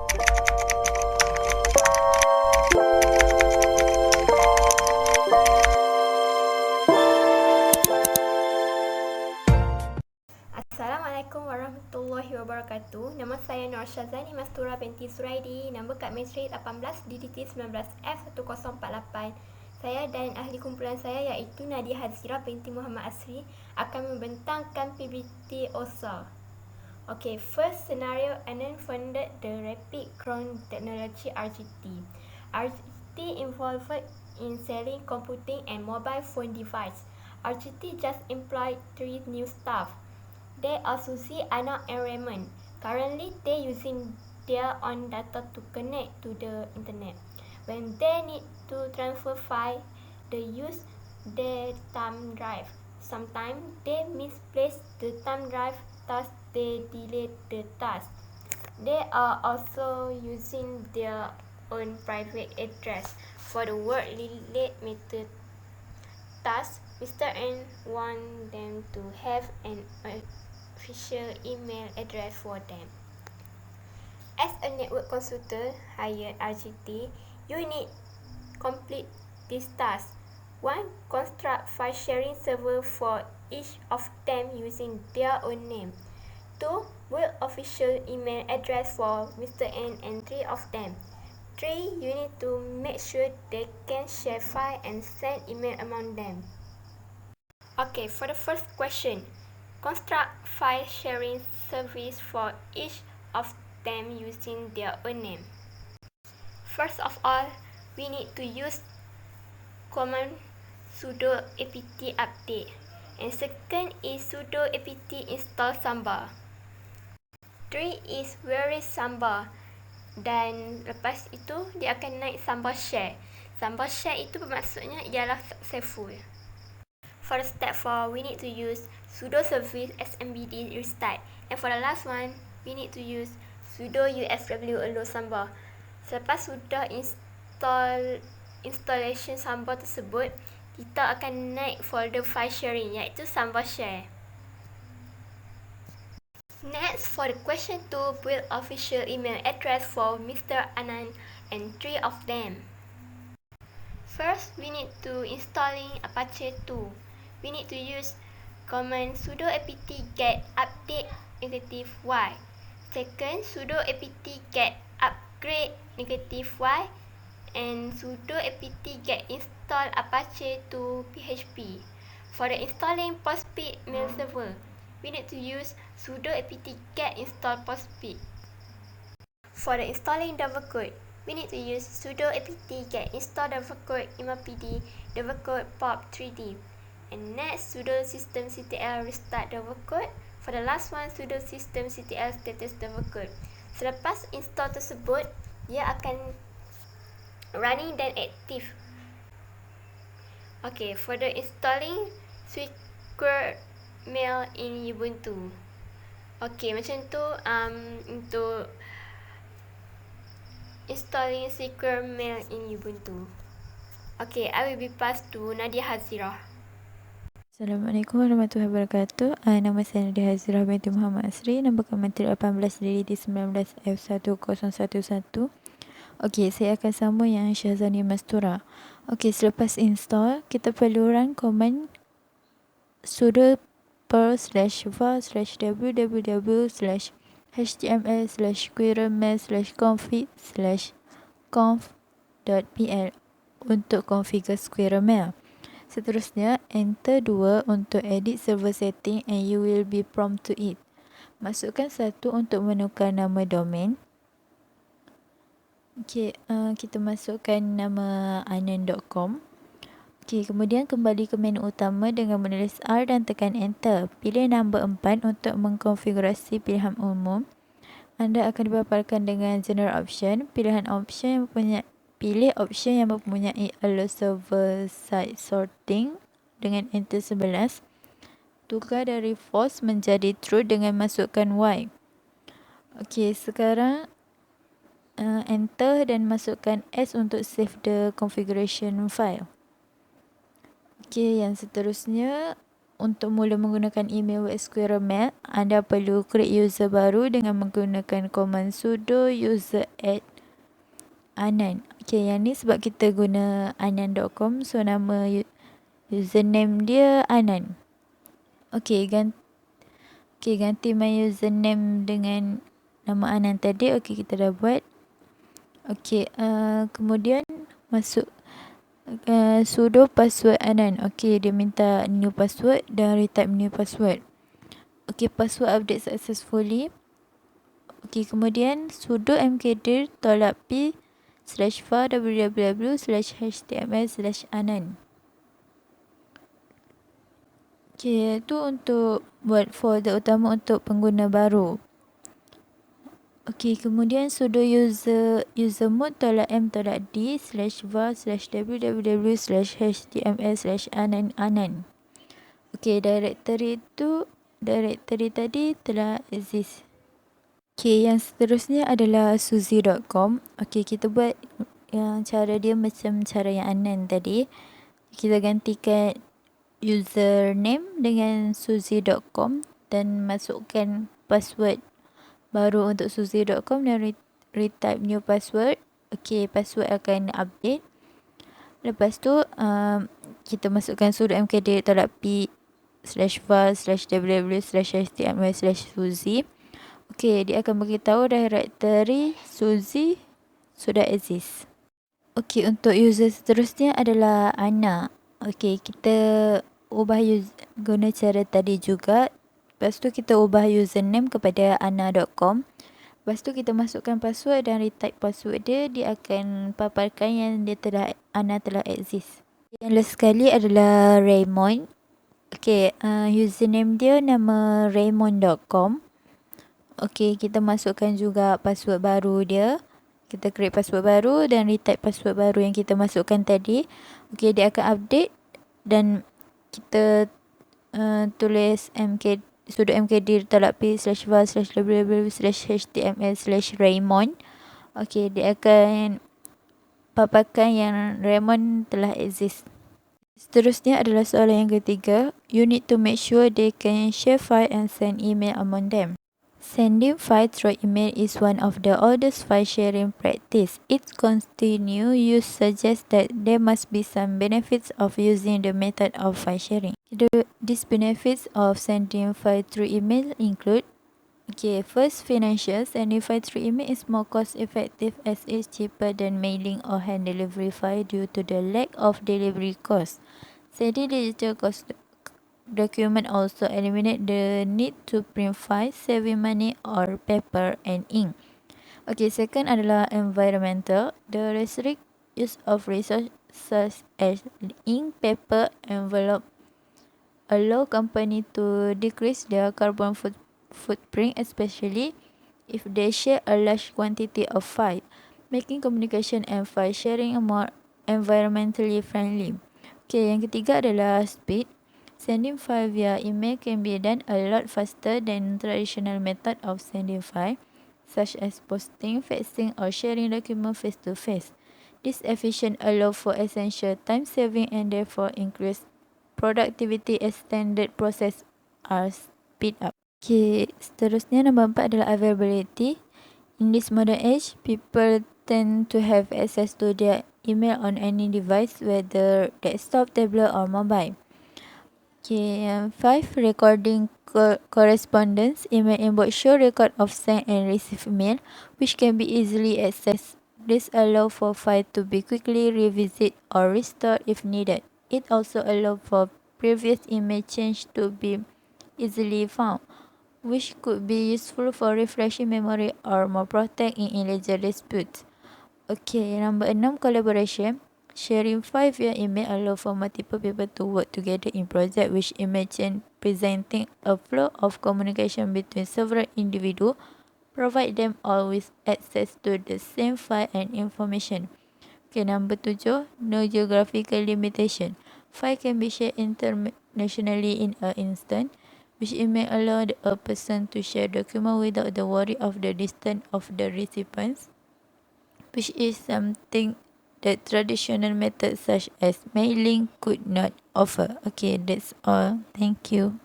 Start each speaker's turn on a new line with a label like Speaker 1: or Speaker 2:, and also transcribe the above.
Speaker 1: Assalamualaikum warahmatullahi wabarakatuh. Nama saya Nur Syazani Mastura binti Suraidi. Nombor kad matrik 18 DDT 19F1048. Saya dan ahli kumpulan saya iaitu Nadia Hazira binti Muhammad Asri akan membentangkan PBT OSA. Okay, first scenario Anon funded the Rapid Ground Technology RGT. RGT involved in selling computing and mobile phone device. RGT just employed 3 new staff. They are Susie, Anna and Raymond. Currently, they using their own data to connect to the internet. When they need to transfer file, they use their thumb drive. Sometimes they misplace the thumb drive, thus they delete the task. They are also using their own private address for the work-related method. Thus, Mr. N want them to have an official email address for them. As a network consultant hired RGT, you need complete this task. 1. Construct file sharing server for each of them using their own name. 2. Build official email address for Mr. N and 3 of them. 3. You need to make sure they can share file and send email among them. Okay, for the first question, construct file sharing service for each of them using their own name. First of all, we need to use command sudo apt update, and second is sudo apt install Samba. 3 is where is Samba, dan lepas itu dia akan naik Samba share. Samba share itu bermaksudnya ialah successful. For the step 4, we need to use sudo service smbd restart, and for the last one, we need to use sudo usw allow Samba. Selepas sudah installation Samba tersebut, kita akan naik folder file sharing iaitu Samba share. Next, for the question 2, build official email address for Mr. Anand and 3 of them. First, we need to installing Apache 2. We need to use command sudo apt get update -y. Second, sudo apt get upgrade -y, and sudo apt get install Apache to PHP. For the installing Postpeed mail server, we need to use sudo apt get install Postpeed. For the installing Dovercode, we need to use sudo apt get install Dovercode 5pd Dovercode pop 3d. And next, sudo systemctl restart Dovercode. For the last one, sudo systemctl status Dovercode. Selepas install tersebut, dia akan running dan active. Okay, for the installing Secure Mail in Ubuntu. Okay, macam tu untuk installing Secure Mail in Ubuntu. Okay, I will be passed to Nadia Hazira.
Speaker 2: Assalamualaikum warahmatullahi wabarakatuh. Nama saya Nadia Hazira binti Muhammad Asri. Nombor kad matrik 18 DDT 19F1011. Okey, saya akan sambung yang Syazani Mastura. Okey, selepas install, kita perlu run command sudo perl/var/www/html/squirrelmail/config/conf.pl untuk configure squirrelmail. Seterusnya, enter 2 untuk edit server setting and you will be prompt to it. Masukkan 1 untuk menukar nama domain. Okey, kita masukkan nama anan.com. Okey, kemudian kembali ke menu utama dengan menulis R dan tekan enter. Pilih nombor 4 untuk mengkonfigurasi pilihan umum. Anda akan dipaparkan dengan general option. Pilih option yang mempunyai allow server side sorting dengan enter 11. Tukar dari false menjadi true dengan masukkan Y. Okey, sekarang enter dan masukkan S untuk save the configuration file. Okey, yang seterusnya untuk mula menggunakan email web SQL, anda perlu create user baru dengan menggunakan command sudo user add anan. Okay, yang ni sebab kita guna anan.com, so nama username dia Anan. Okay, ganti my username dengan nama Anan tadi. Okay, kita dah buat. Okay, kemudian masuk sudo password Anan. Okay, dia minta new password dan retype new password. Okay, password update successfully. Okay, kemudian sudo mkdir /p/var www/html/anan. Okay, itu untuk buat folder utama untuk pengguna baru. Okay, kemudian sudo usermod.m.d/var/www/html/anan. Okay, directory tadi telah exist. Okay, yang seterusnya adalah suzy.com. Okay, kita buat yang cara dia macam cara yang Anan tadi. Kita gantikan username dengan suzy.com dan masukkan password baru untuk suzy.com dan retype new password. Okay, password akan update. Lepas tu kita masukkan sudo mkdir.p/var/www/html/suzy. Okay, dia akan beritahu directory suzy sudah exist. Okay, untuk user seterusnya adalah Ana. Okay, kita ubah guna cara tadi juga. Lepas tu kita ubah username kepada ana.com. Lepas tu kita masukkan password dan retype password dia akan paparkan yang Ana telah exist. Yang last sekali adalah Raymond. Okay, username dia nama raymond.com. Okay, kita masukkan juga password baru dia. Kita create password baru dan retype password baru yang kita masukkan tadi. Okay, dia akan update dan kita tulis sudo mkdir.p/var/www/html/raymond. Okay, dia akan paparkan yang Raymond telah exist. Seterusnya adalah soalan yang ketiga. You need to make sure they can share file and send email among them. Sending file through email is one of the oldest file sharing practice. Its continued use suggests that there must be some benefits of using the method of file sharing. These benefits of sending file through email include: okay, first, financial. Sending file through email is more cost effective as it's cheaper than mailing or hand delivery file due to the lack of delivery cost. Sending digital document also eliminate the need to print files, saving money or paper and ink. Okay, second adalah environmental. The restrict use of resources such as ink, paper, envelope allow company to decrease their carbon footprint, especially if they share a large quantity of file, making communication and file sharing more environmentally friendly. Okay, yang ketiga adalah speed. Sending file via email can be done a lot faster than traditional method of sending file, such as posting, faxing, or sharing document face-to-face. This efficient allow for essential time saving and therefore increase productivity as standard process are speed up. Okay, seterusnya nombor 4 adalah availability. In this modern age, people tend to have access to their email on any device, whether desktop, tablet, or mobile. Okay, 5, recording correspondence. Email inbox show record of sent and received email, which can be easily accessed. This allows for file to be quickly revisited or restored if needed. It also allows for previous email change to be easily found, which could be useful for refreshing memory or more protect in illegal disputes. Okay, number 6, collaboration. Sharing file via email allow for multiple people to work together in project, which imagine presenting a flow of communication between several individuals, provide them all with access to the same file and information. Okay, number 7, no geographical limitation. File can be shared internationally in an instant, which email allow a person to share document without the worry of the distance of the recipients, which is something that traditional methods such as mailing could not offer. Okay, that's all. Thank you.